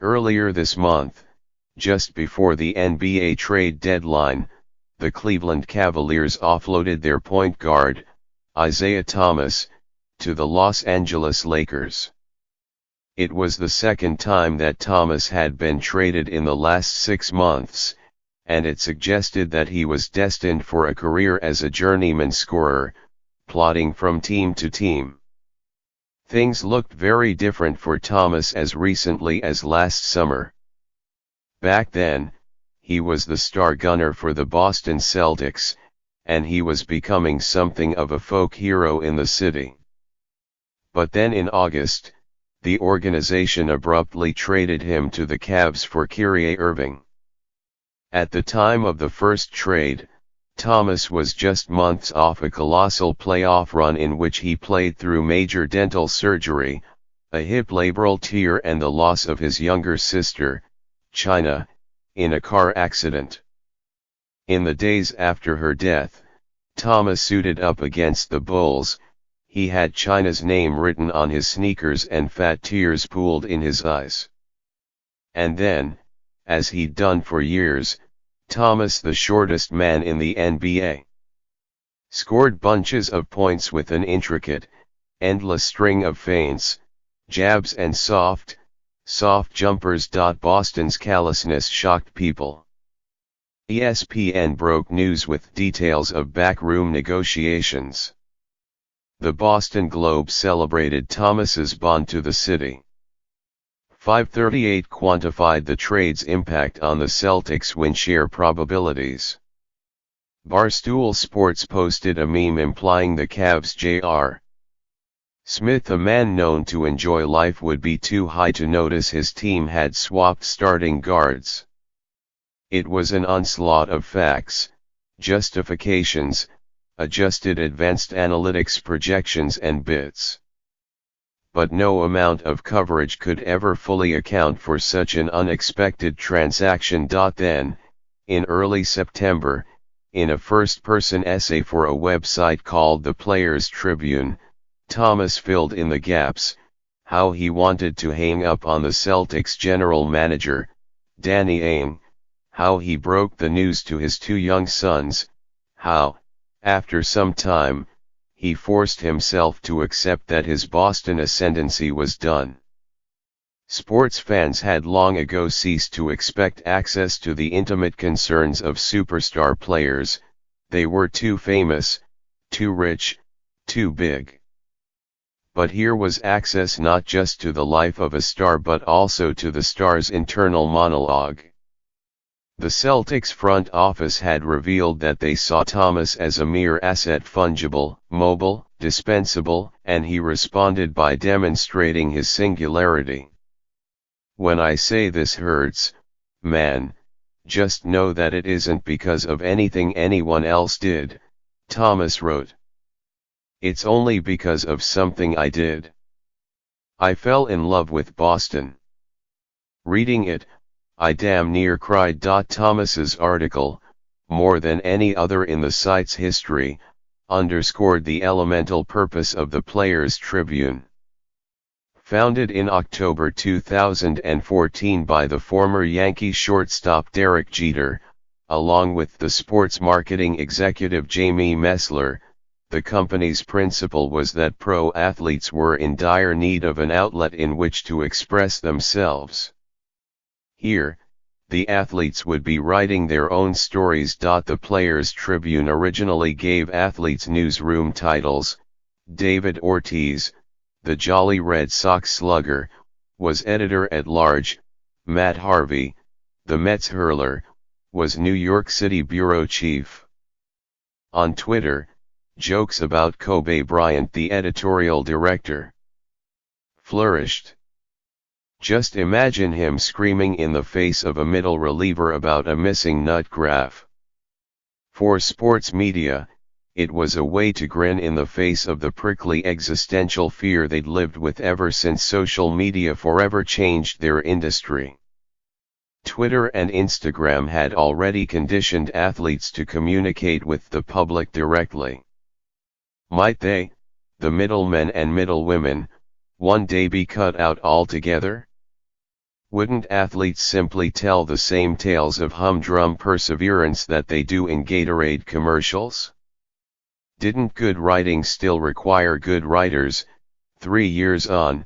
Earlier this month, just before the NBA trade deadline, the Cleveland Cavaliers offloaded their point guard, Isaiah Thomas, to the Los Angeles Lakers. It was the second time that Thomas had been traded in the last 6 months, and it suggested that he was destined for a career as a journeyman scorer, plodding from team to team. Things looked very different for Thomas as recently as last summer. Back then, he was the star gunner for the Boston Celtics, and he was becoming something of a folk hero in the city. But then in August, the organization abruptly traded him to the Cavs for Kyrie Irving. At the time of the first trade, Thomas was just months off a colossal playoff run in which he played through major dental surgery, a hip labral tear and the loss of his younger sister, China, in a car accident. In the days after her death, Thomas suited up against the Bulls. He had China's name written on his sneakers and fat tears pooled in his eyes. And then, as he'd done for years, Thomas, the shortest man in the NBA, scored bunches of points with an intricate, endless string of feints, jabs and soft jumpers. Boston's callousness shocked people. ESPN broke news with details of backroom negotiations. The Boston Globe celebrated Thomas's bond to the city. 538 quantified the trade's impact on the Celtics' win share probabilities. Barstool Sports posted a meme implying the Cavs' J.R. Smith, a man known to enjoy life, would be too high to notice his team had swapped starting guards. It was an onslaught of facts, justifications, adjusted advanced analytics projections and bits. But no amount of coverage could ever fully account for such an unexpected transaction. Then, in early September, in a first-person essay for a website called the Players Tribune, Thomas filled in the gaps, how he wanted to hang up on the Celtics general manager, Danny Ainge, how he broke the news to his 2 young sons, how, after some time, he forced himself to accept that his Boston ascendancy was done. Sports fans had long ago ceased to expect access to the intimate concerns of superstar players. They were too famous, too rich, too big. But here was access not just to the life of a star but also to the star's internal monologue. The Celtics front office had revealed that they saw Thomas as a mere asset, fungible, mobile, dispensable, and he responded by demonstrating his singularity. "When I say this hurts, man, just know that it isn't because of anything anyone else did," Thomas wrote. "It's only because of something I did. I fell in love with Boston. Reading it, I damn near cried." Thomas's article, more than any other in the site's history, underscored the elemental purpose of the Players Tribune. Founded in October 2014 by the former Yankees shortstop Derek Jeter, along with the sports marketing executive Jamie Messler, the company's principle was that pro athletes were in dire need of an outlet in which to express themselves. Here, the athletes would be writing their own stories. The Players Tribune originally gave athletes newsroom titles. David Ortiz, the Jolly Red Sox slugger, was editor-at-large. Matt Harvey, the Mets hurler, was New York City bureau chief. On Twitter, jokes about Kobe Bryant, the editorial director, flourished. Just imagine him screaming in the face of a middle reliever about a missing nut graph. For sports media, it was a way to grin in the face of the prickly existential fear they'd lived with ever since social media forever changed their industry. Twitter and Instagram had already conditioned athletes to communicate with the public directly. Might they, the middlemen and middlewomen, one day be cut out altogether? Wouldn't athletes simply tell the same tales of humdrum perseverance that they do in Gatorade commercials? Didn't good writing still require good writers? 3 years on,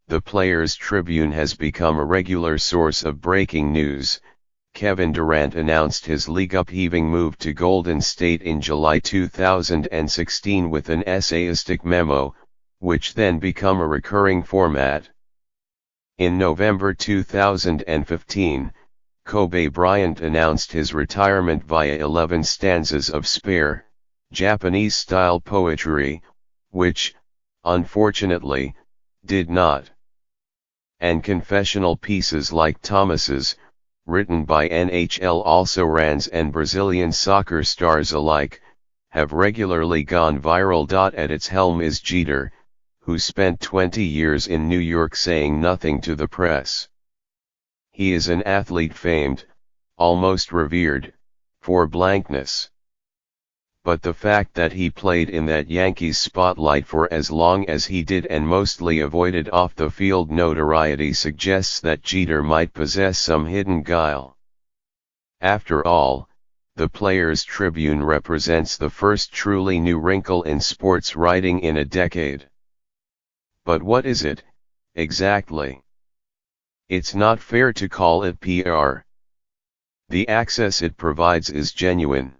the Players' Tribune has become a regular source of breaking news. Kevin Durant announced his league-upheaving move to Golden State in July 2016 with an essayistic memo, which then became a recurring format. In November 2015, Kobe Bryant announced his retirement via 11 stanzas of spare, Japanese-style poetry, which, unfortunately, did not. And confessional pieces like Thomas's, written by NHL also-rans and Brazilian soccer stars alike, have regularly gone viral. At its helm is Jeter, who spent 20 years in New York saying nothing to the press. He is an athlete famed, almost revered, for blankness. But the fact that he played in that Yankees spotlight for as long as he did and mostly avoided off-the-field notoriety suggests that Jeter might possess some hidden guile. After all, the Players' Tribune represents the first truly new wrinkle in sports writing in a decade. But what is it, exactly? It's not fair to call it PR. The access it provides is genuine.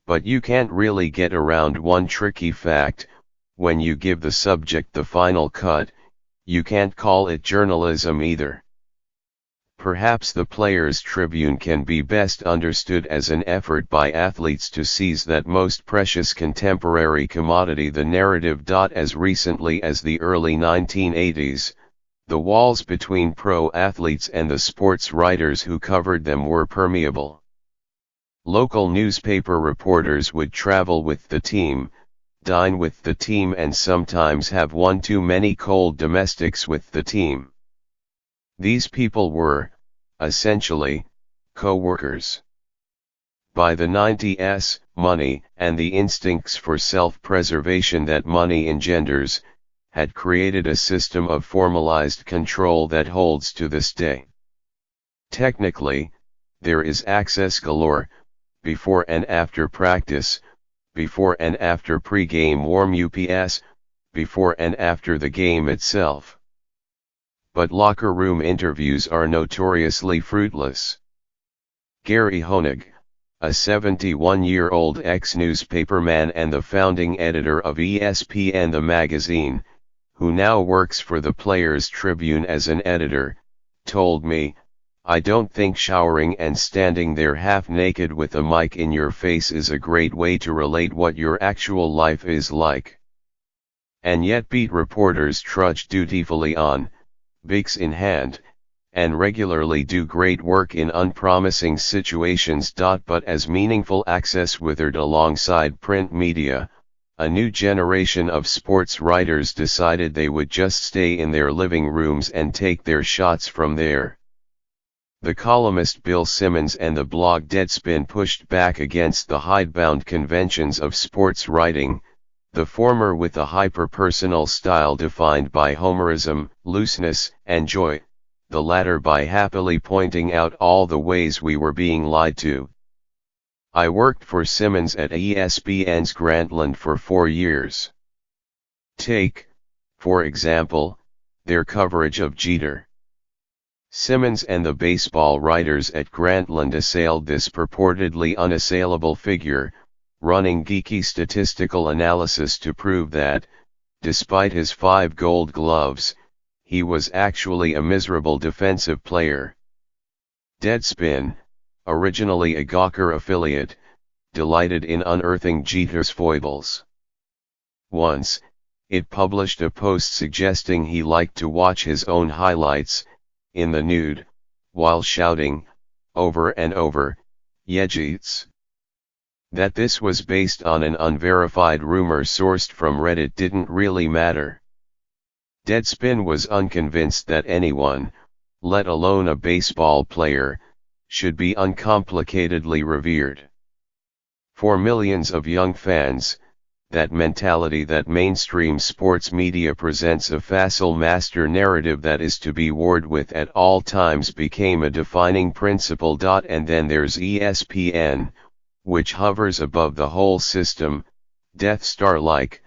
But you can't really get around one tricky fact: when you give the subject the final cut, you can't call it journalism either. Perhaps the Players' Tribune can be best understood as an effort by athletes to seize that most precious contemporary commodity, the narrative. As recently as the early 1980s, the walls between pro athletes and the sports writers who covered them were permeable. Local newspaper reporters would travel with the team, dine with the team, and sometimes have one too many cold domestics with the team. These people were, essentially, co-workers. By the 90s, money, and the instincts for self-preservation that money engenders, had created a system of formalized control that holds to this day. Technically, there is access galore: before and after practice, before and after pre-game warm-ups, before and after the game itself. But locker room interviews are notoriously fruitless. Gary Honig, a 71-year-old ex-newspaperman and the founding editor of ESPN the magazine, who now works for the Players' Tribune as an editor, told me, "I don't think showering and standing there half naked with a mic in your face is a great way to relate what your actual life is like." And yet beat reporters trudge dutifully on, bics in hand, and regularly do great work in unpromising situations. But as meaningful access withered alongside print media, a new generation of sports writers decided they would just stay in their living rooms and take their shots from there. The columnist Bill Simmons and the blog Deadspin pushed back against the hidebound conventions of sports writing, the former with a hyper-personal style defined by homerism, looseness, and joy, the latter by happily pointing out all the ways we were being lied to. I worked for Simmons at ESPN's Grantland for 4 years. Take, for example, their coverage of Jeter. Simmons and the baseball writers at Grantland assailed this purportedly unassailable figure, running geeky statistical analysis to prove that, despite his 5 Gold Gloves, he was actually a miserable defensive player. Deadspin, originally a Gawker affiliate, delighted in unearthing Jeter's foibles. Once, it published a post suggesting he liked to watch his own highlights, in the nude, while shouting, over and over, "Yejeets." That this was based on an unverified rumor sourced from Reddit didn't really matter. Deadspin was unconvinced that anyone, let alone a baseball player, should be uncomplicatedly revered. For millions of young fans, that mentality that mainstream sports media presents a facile master narrative that is to be warred with at all times became a defining principle. And then there's ESPN, which hovers above the whole system, Death Star-like,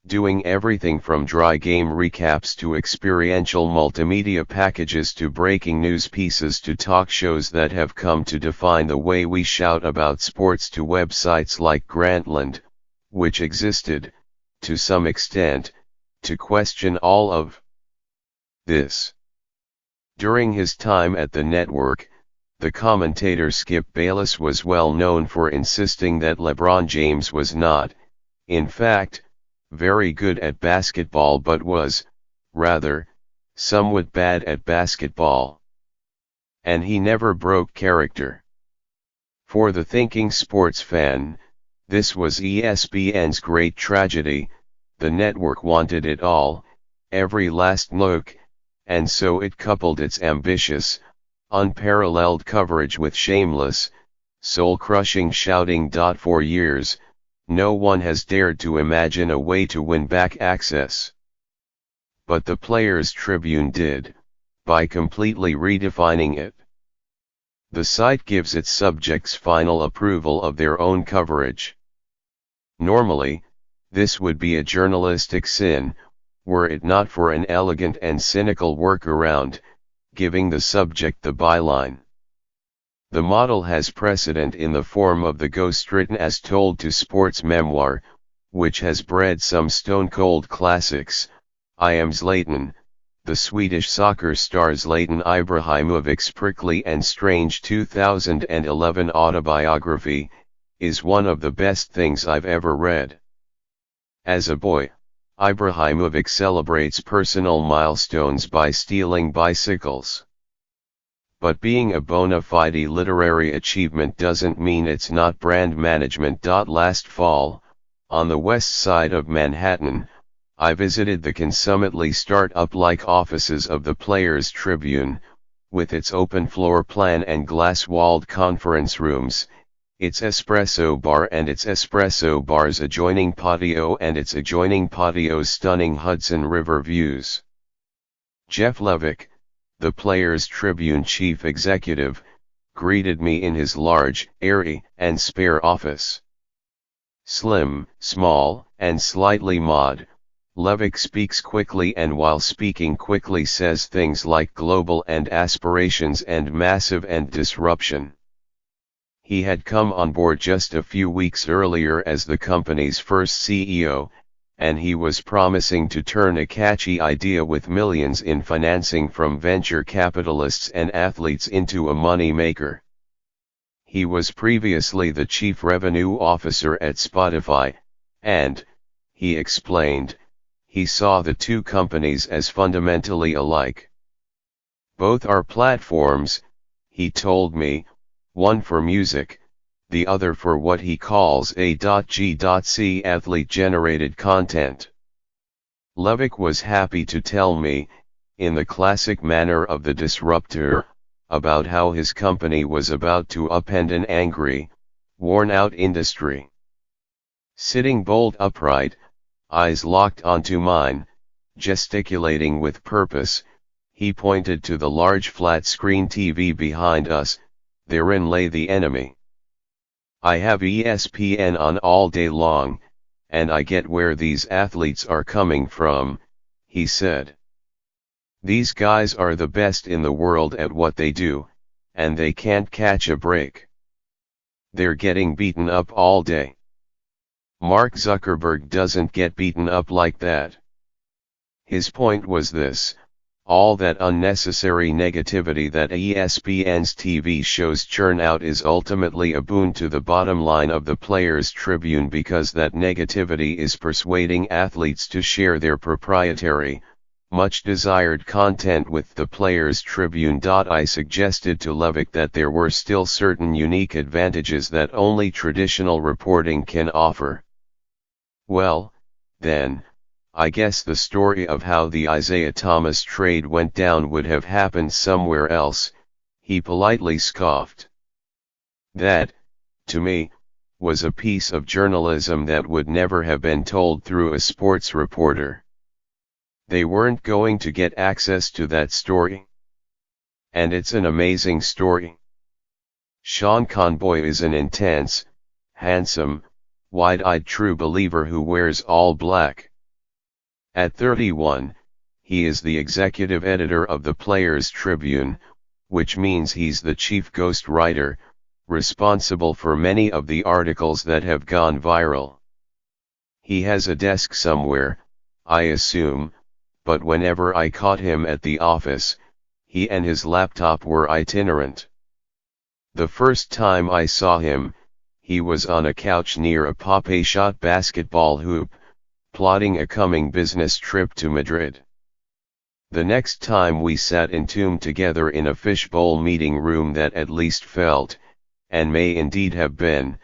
doing everything from dry game recaps to experiential multimedia packages to breaking news pieces to talk shows that have come to define the way we shout about sports to websites like Grantland, which existed, to some extent, to question all of this. During his time at the network, the commentator Skip Bayless was well known for insisting that LeBron James was not, in fact, very good at basketball but was, rather, somewhat bad at basketball. And he never broke character. For the thinking sports fan, this was ESPN's great tragedy. The network wanted it all, every last nook, and so it coupled its ambitious, unparalleled coverage with shameless, soul-crushing shouting. For years, no one has dared to imagine a way to win back access. But the Players' Tribune did, by completely redefining it. The site gives its subjects final approval of their own coverage. Normally, this would be a journalistic sin, were it not for an elegant and cynical workaround, giving the subject the byline. The model has precedent in the form of the ghostwritten as told to sports memoir, which has bred some stone-cold classics. I Am Zlatan, the Swedish soccer star Zlatan Ibrahimovic's prickly and strange 2011 autobiography, is one of the best things I've ever read. As a boy, Ibrahimovic celebrates personal milestones by stealing bicycles. But being a bona fide literary achievement doesn't mean it's not brand management. Last fall, on the west side of Manhattan, I visited the consummately start-up-like offices of the Players' Tribune, with its open floor plan and glass-walled conference rooms, its espresso bar and its espresso bar's adjoining patio and its adjoining patio's stunning Hudson River views. Jeff Levick, the Players' Tribune chief executive, greeted me in his large, airy, and spare office. Slim, small, and slightly mod, Levick speaks quickly and while speaking quickly says things like global and aspirations and massive and disruption. He had come on board just a few weeks earlier as the company's first CEO, and he was promising to turn a catchy idea with millions in financing from venture capitalists and athletes into a money maker. He was previously the chief revenue officer at Spotify, and, he explained, he saw the two companies as fundamentally alike. Both are platforms, he told me, one for music, the other for what he calls A.G.C athlete-generated content. Levick was happy to tell me, in the classic manner of the disruptor, about how his company was about to upend an angry, worn-out industry. Sitting bolt upright, eyes locked onto mine, gesticulating with purpose, he pointed to the large flat-screen TV behind us. Therein lay the enemy. I have ESPN on all day long, and I get where these athletes are coming from, he said. These guys are the best in the world at what they do, and they can't catch a break. They're getting beaten up all day. Mark Zuckerberg doesn't get beaten up like that. His point was this: all that unnecessary negativity that ESPN's TV shows churn out is ultimately a boon to the bottom line of the Players' Tribune because that negativity is persuading athletes to share their proprietary, much desired content with the Players' Tribune. I suggested to Levick that there were still certain unique advantages that only traditional reporting can offer. Well, then, I guess the story of how the Isaiah Thomas trade went down would have happened somewhere else, he politely scoffed. That, to me, was a piece of journalism that would never have been told through a sports reporter. They weren't going to get access to that story. And it's an amazing story. Sean Conboy is an intense, handsome, wide-eyed true believer who wears all black. At 31, he is the executive editor of the Players Tribune, which means he's the chief ghost writer, responsible for many of the articles that have gone viral. He has a desk somewhere, I assume, but whenever I caught him at the office, he and his laptop were itinerant. The first time I saw him, he was on a couch near a Pape-shot basketball hoop, plotting a coming business trip to Madrid. The next time we sat entombed together in a fishbowl meeting room that at least felt, and may indeed have been,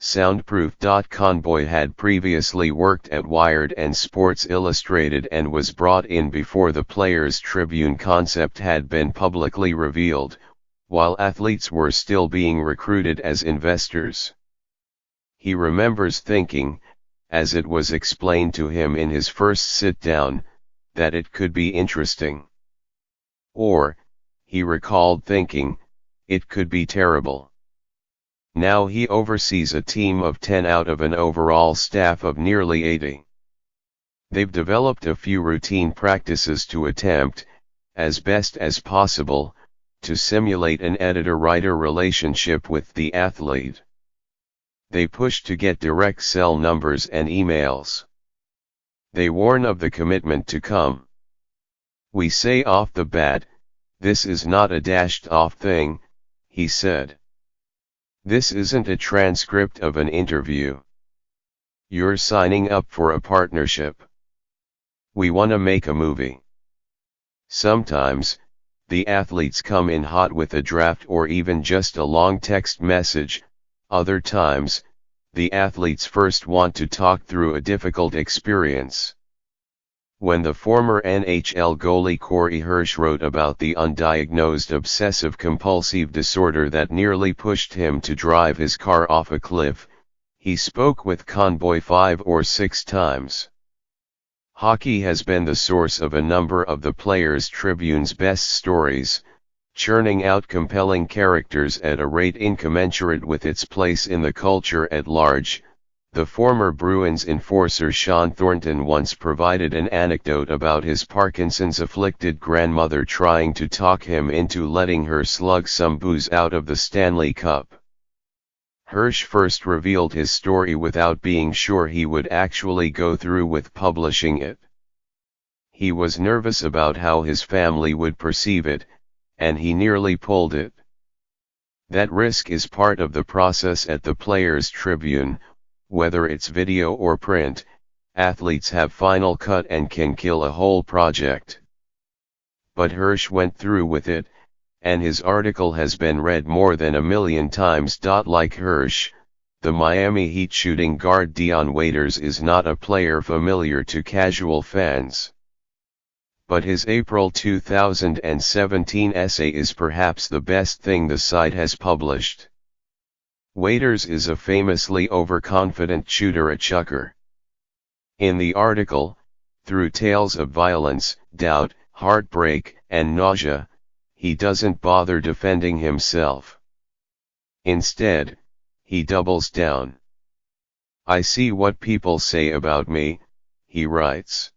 soundproof. Conboy had previously worked at Wired and Sports Illustrated and was brought in before the Players Tribune concept had been publicly revealed, while athletes were still being recruited as investors. He remembers thinking, as it was explained to him in his first sit-down, that it could be interesting. Or, he recalled thinking, it could be terrible. Now he oversees a team of 10 out of an overall staff of nearly 80. They've developed a few routine practices to attempt, as best as possible, to simulate an editor-writer relationship with the athlete. They push to get direct cell numbers and emails. They warn of the commitment to come. We say off the bat, this is not a dashed-off thing, he said. This isn't a transcript of an interview. You're signing up for a partnership. We want to make a movie. Sometimes, the athletes come in hot with a draft or even just a long text message. Other times, the athletes first want to talk through a difficult experience. When the former NHL goalie Corey Hirsch wrote about the undiagnosed obsessive-compulsive disorder that nearly pushed him to drive his car off a cliff, he spoke with Conboy 5 or 6 times. Hockey has been the source of a number of the Players Tribune's best stories, churning out compelling characters at a rate incommensurate with its place in the culture at large. The former Bruins enforcer Sean Thornton once provided an anecdote about his Parkinson's-afflicted grandmother trying to talk him into letting her slug some booze out of the Stanley Cup. Hirsch first revealed his story without being sure he would actually go through with publishing it. He was nervous about how his family would perceive it, and he nearly pulled it. That risk is part of the process at the Players Tribune. Whether it's video or print, athletes have final cut and can kill a whole project. But Hirsch went through with it, and his article has been read more than 1 million times. Like Hirsch, the Miami Heat shooting guard Dion Waiters is not a player familiar to casual fans. But his April 2017 essay is perhaps the best thing the site has published. Waiters is a famously overconfident shooter at chucker. In the article, through tales of violence, doubt, heartbreak, and nausea, he doesn't bother defending himself. Instead, he doubles down. I see what people say about me, he writes.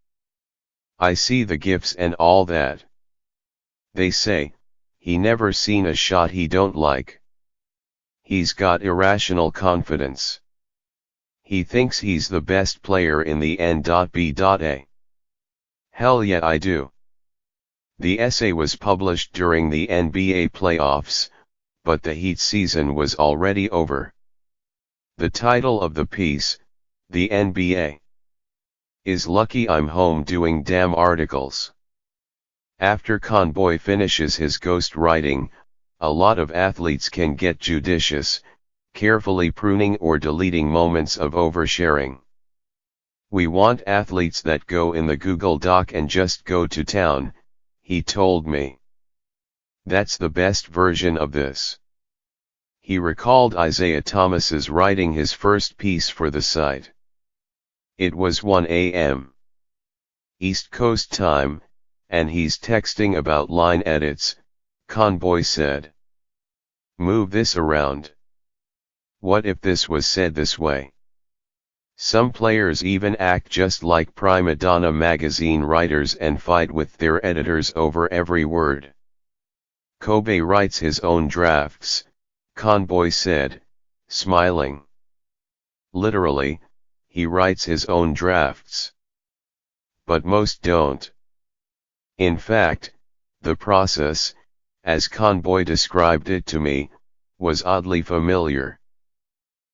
I see the gifs and all that. They say, he never seen a shot he don't like. He's got irrational confidence. He thinks he's the best player in the N.B.A. Hell yeah, I do. The essay was published during the NBA playoffs, but the Heat season was already over. The title of the piece, The NBA is lucky I'm home doing damn articles. After Conboy finishes his ghost writing, a lot of athletes can get judicious, carefully pruning or deleting moments of oversharing. We want athletes that go in the Google Doc and just go to town, he told me. That's the best version of this. He recalled Isaiah Thomas's writing his first piece for the site. It was 1 a.m. East Coast time, and he's texting about line edits, Conboy said. Move this around. What if this was said this way? Some players even act just like prima donna magazine writers and fight with their editors over every word. Kobe writes his own drafts, Conboy said, smiling. Literally, he writes his own drafts. But most don't. In fact, the process, as Conboy described it to me, was oddly familiar.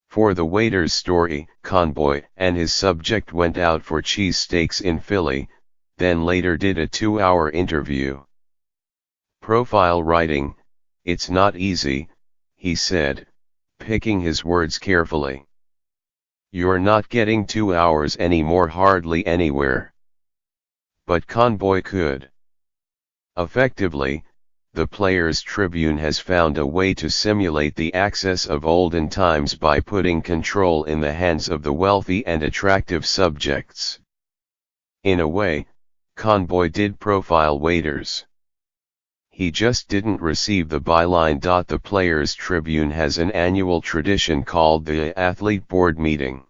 For the waiter's story, Conboy and his subject went out for cheesesteaks in Philly, then later did a 2-hour interview. Profile writing, it's not easy, he said, picking his words carefully. You're not getting 2 hours anymore hardly anywhere. But Conboy could. Effectively, the Players' Tribune has found a way to simulate the access of olden times by putting control in the hands of the wealthy and attractive subjects. In a way, Conboy did profile waiters. He just didn't receive the byline. The Players' Tribune has an annual tradition called the Athlete Board Meeting.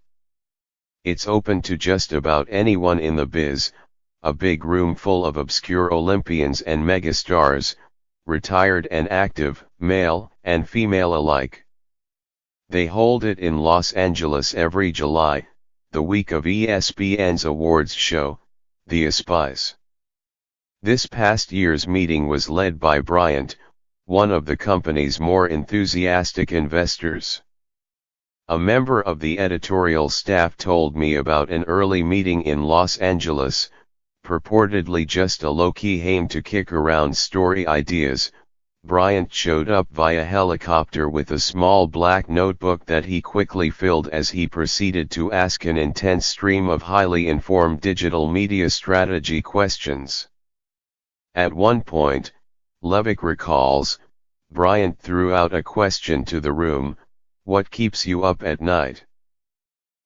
It's open to just about anyone in the biz, a big room full of obscure Olympians and megastars, retired and active, male and female alike. They hold it in Los Angeles every July, the week of ESPN's awards show, the ESPYs. This past year's meeting was led by Bryant, one of the company's more enthusiastic investors. A member of the editorial staff told me about an early meeting in Los Angeles, purportedly just a low-key aim to kick around story ideas. Bryant showed up via helicopter with a small black notebook that he quickly filled as he proceeded to ask an intense stream of highly informed digital media strategy questions. At one point, Levick recalls, Bryant threw out a question to the room, "What keeps you up at night?"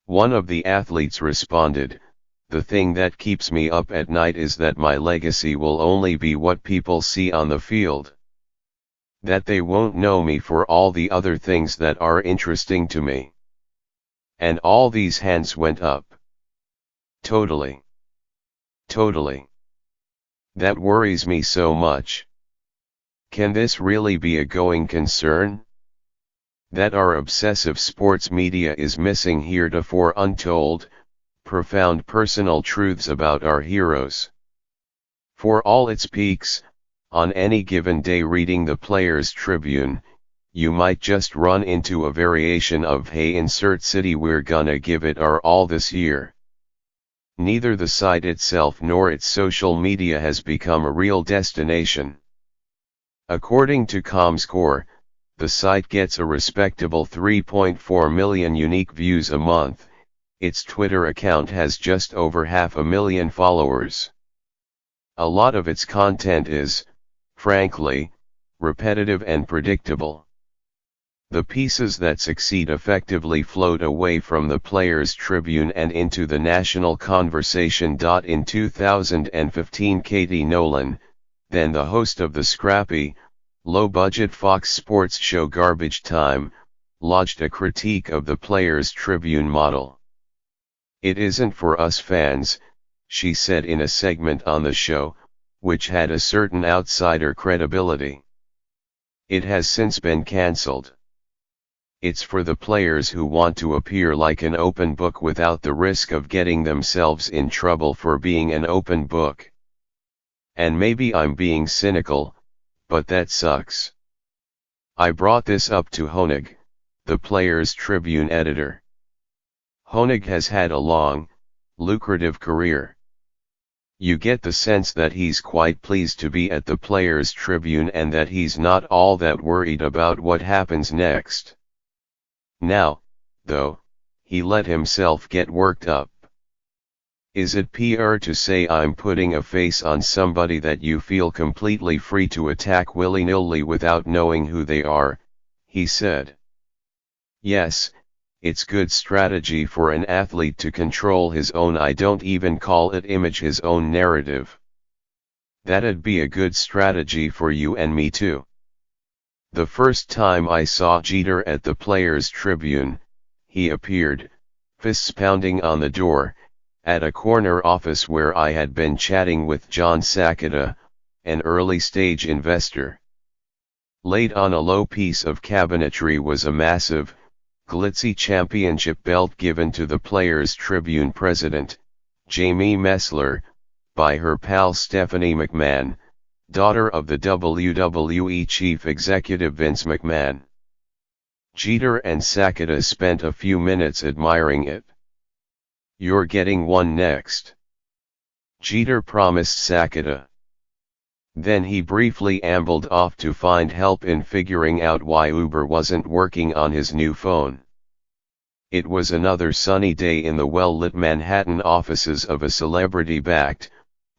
One of the athletes responded, "The thing that keeps me up at night is that my legacy will only be what people see on the field. That they won't know me for all the other things that are interesting to me." And all these hands went up. Totally. Totally. That worries me so much. Can this really be a going concern? That our obsessive sports media is missing heretofore untold, profound personal truths about our heroes. For all its peaks, on any given day reading the Players' Tribune, you might just run into a variation of "Hey, insert city, we're gonna give it our all this year." Neither the site itself nor its social media has become a real destination. According to Comscore, the site gets a respectable 3.4 million unique views a month. Its Twitter account has just over 500,000 followers. A lot of its content is, frankly, repetitive and predictable. The pieces that succeed effectively float away from the Players' Tribune and into the national conversation. In 2015, Katie Nolan, then the host of the scrappy, low-budget Fox Sports show Garbage Time, lodged a critique of the Players' Tribune model. "It isn't for us fans," she said in a segment on the show, which had a certain outsider credibility. "It has since been cancelled. It's for the players who want to appear like an open book without the risk of getting themselves in trouble for being an open book. And maybe I'm being cynical, but that sucks." I brought this up to Honig, the Players' Tribune editor. Honig has had a long, lucrative career. You get the sense that he's quite pleased to be at the Players' Tribune and that he's not all that worried about what happens next. Now, though, he let himself get worked up. "Is it PR to say I'm putting a face on somebody that you feel completely free to attack willy-nilly without knowing who they are?" he said. Yes, it's good strategy for an athlete to control his own, I don't even call it image, his own narrative. That'd be a good strategy for you and me too. The first time I saw Jeter at the Players' Tribune, he appeared, fists pounding on the door, at a corner office where I had been chatting with John Sakata, an early-stage investor. Laid on a low piece of cabinetry was a massive, glitzy championship belt given to the Players' Tribune president, Jamie Messler, by her pal Stephanie McMahon, daughter of the WWE chief executive Vince McMahon. Jeter and Sakata spent a few minutes admiring it. "You're getting one next," Jeter promised Sakata. Then he briefly ambled off to find help in figuring out why Uber wasn't working on his new phone. It was another sunny day in the well-lit Manhattan offices of a celebrity-backed,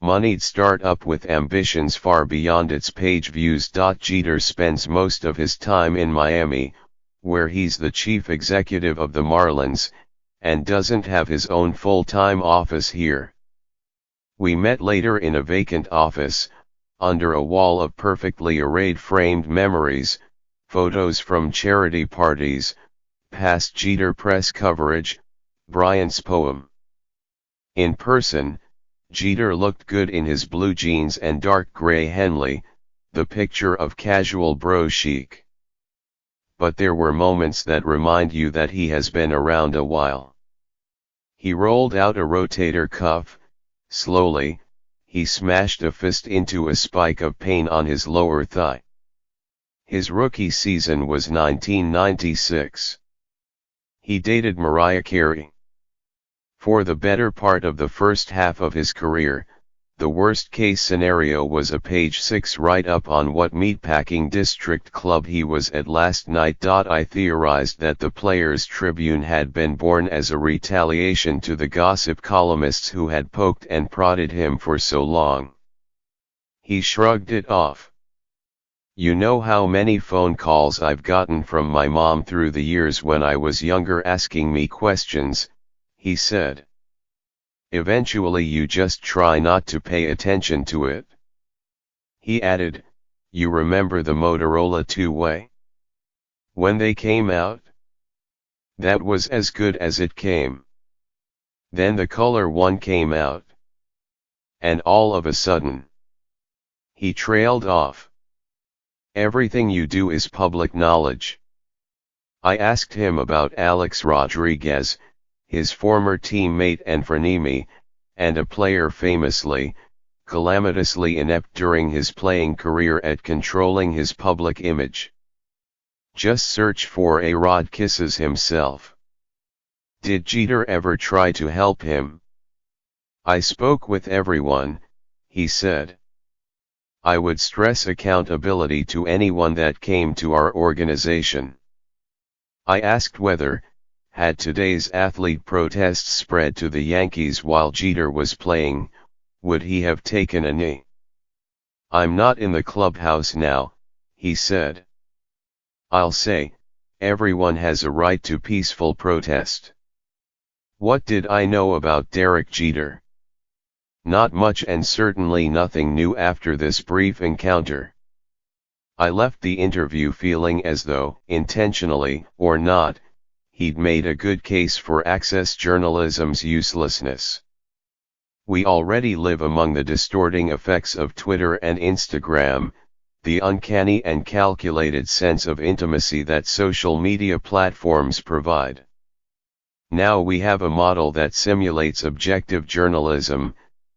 moneyed startup with ambitions far beyond its page views. Jeter spends most of his time in Miami, where he's the chief executive of the Marlins, and doesn't have his own full-time office here. We met later in a vacant office, under a wall of perfectly arrayed framed memories, photos from charity parties, past Jeter press coverage, Bryant's poem. In person, Jeter looked good in his blue jeans and dark gray Henley, the picture of casual bro chic. But there were moments that remind you that he has been around a while. He rolled out a rotator cuff, slowly. He smashed a fist into a spike of pain on his lower thigh. His rookie season was 1996. He dated Mariah Carey. For the better part of the first half of his career, the worst-case scenario was a page 6 write-up on what meatpacking district club he was at last night. I theorized that the Players' Tribune had been born as a retaliation to the gossip columnists who had poked and prodded him for so long. He shrugged it off. "You know how many phone calls I've gotten from my mom through the years when I was younger asking me questions," he said. "Eventually you just try not to pay attention to it." He added, "You remember the Motorola two-way? When they came out? That was as good as it came. Then the color one came out. And all of a sudden..." He trailed off. "Everything you do is public knowledge." I asked him about Alex Rodriguez, his former teammate and frenemy, and a player famously, calamitously inept during his playing career at controlling his public image. Just search for A-Rod kisses himself. Did Jeter ever try to help him? "I spoke with everyone," he said. "I would stress accountability to anyone that came to our organization." I asked whether, had today's athlete protests spread to the Yankees while Jeter was playing, would he have taken a knee? "I'm not in the clubhouse now," he said. "I'll say, everyone has a right to peaceful protest." What did I know about Derek Jeter? Not much, and certainly nothing new after this brief encounter. I left the interview feeling as though, intentionally or not, he'd made a good case for access journalism's uselessness. We already live among the distorting effects of Twitter and Instagram, the uncanny and calculated sense of intimacy that social media platforms provide. Now we have a model that simulates objective journalism,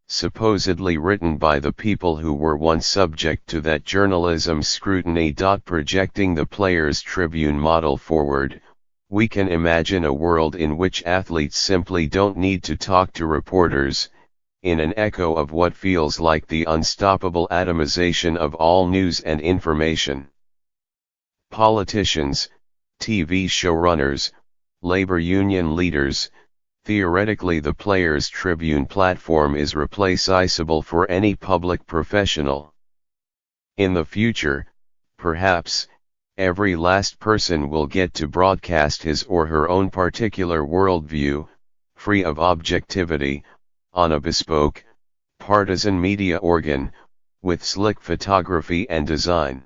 supposedly written by the people who were once subject to that journalism's scrutiny. Projecting the Players' Tribune model forward, we can imagine a world in which athletes simply don't need to talk to reporters, in an echo of what feels like the unstoppable atomization of all news and information. Politicians, TV showrunners, labor union leaders, theoretically the Players' Tribune platform is replaceable for any public professional. In the future, perhaps, every last person will get to broadcast his or her own particular worldview, free of objectivity, on a bespoke, partisan media organ, with slick photography and design.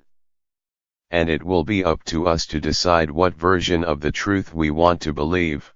And it will be up to us to decide what version of the truth we want to believe.